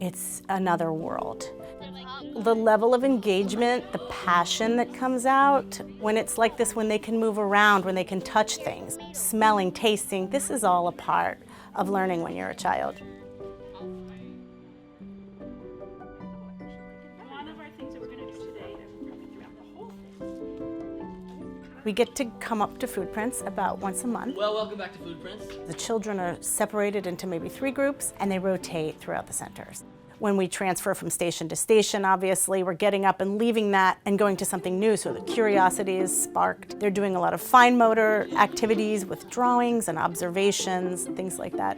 It's another world. The level of engagement, the passion that comes out when it's like this, when they can move around, when they can touch things, smelling, tasting, this is all a part of learning when you're a child. One of our things that we're going to do today that we're probably throughout the whole thing. We get to come up to FoodPrints about once a month. Well, welcome back to FoodPrints. The children are separated into maybe 3 groups, and they rotate throughout the centers. When we transfer from station to station, obviously, we're getting up and leaving that and going to something new, so the curiosity is sparked. They're doing a lot of fine motor activities with drawings and observations, things like that.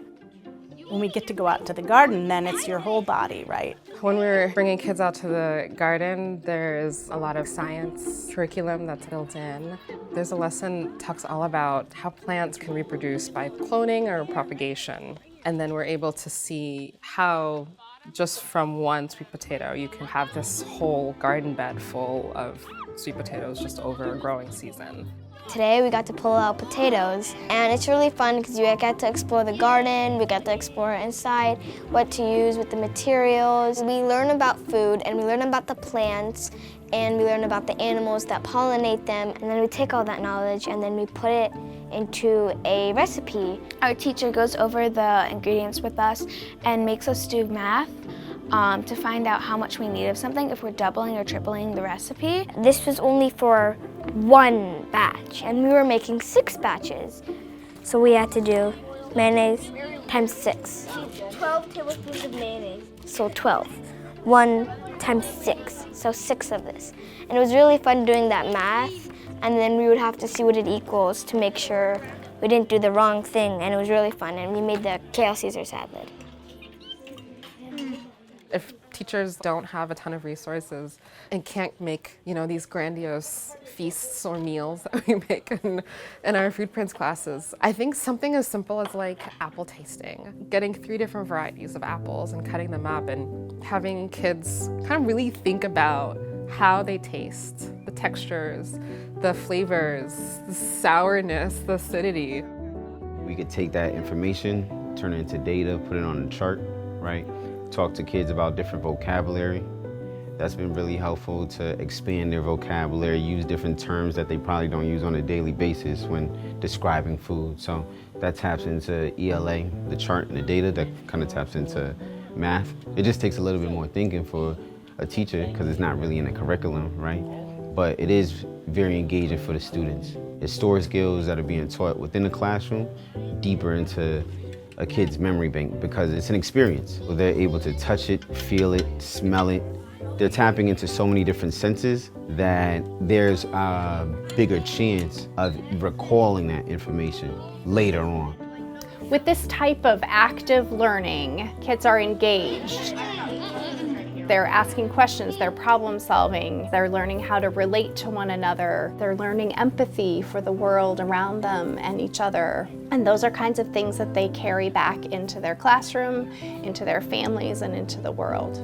When we get to go out to the garden, then it's your whole body, right? When we're bringing kids out to the garden, there's a lot of science curriculum that's built in. There's a lesson that talks all about how plants can reproduce by cloning or propagation. And then we're able to see how just from one sweet potato, you can have this whole garden bed full of sweet potatoes just over a growing season. Today we got to pull out potatoes, and it's really fun because you get to explore the garden, we get to explore inside, what to use with the materials. We learn about food, and we learn about the plants, and we learn about the animals that pollinate them, and then we take all that knowledge and then we put it into a recipe. Our teacher goes over the ingredients with us and makes us do math to find out how much we need of something, if we're doubling or tripling the recipe. This was only for 1 batch, and we were making 6 batches. So we had to do mayonnaise times 6. 12 tablespoons of mayonnaise. So 12. 1 times 6, so 6 of this. And it was really fun doing that math, and then we would have to see what it equals to make sure we didn't do the wrong thing, and it was really fun, and we made the kale Caesar salad. If teachers don't have a ton of resources and can't make, these grandiose feasts or meals that we make in our FoodPrints classes, I think something as simple as like apple tasting, getting 3 different varieties of apples and cutting them up and having kids kind of really think about how they taste, the textures, the flavors, the sourness, the acidity. We could take that information, turn it into data, put it on a chart, right? Talk to kids about different vocabulary. That's been really helpful to expand their vocabulary, use different terms that they probably don't use on a daily basis when describing food. So that taps into ELA, the chart and the data, that kind of taps into math. It just takes a little bit more thinking for a teacher because it's not really in the curriculum, right? But it is very engaging for the students. It's store skills that are being taught within the classroom, deeper into a kid's memory bank because it's an experience. So they're able to touch it, feel it, smell it. They're tapping into so many different senses that there's a bigger chance of recalling that information later on. With this type of active learning, kids are engaged. They're asking questions, they're problem solving, they're learning how to relate to one another, they're learning empathy for the world around them and each other. And those are kinds of things that they carry back into their classroom, into their families, and into the world.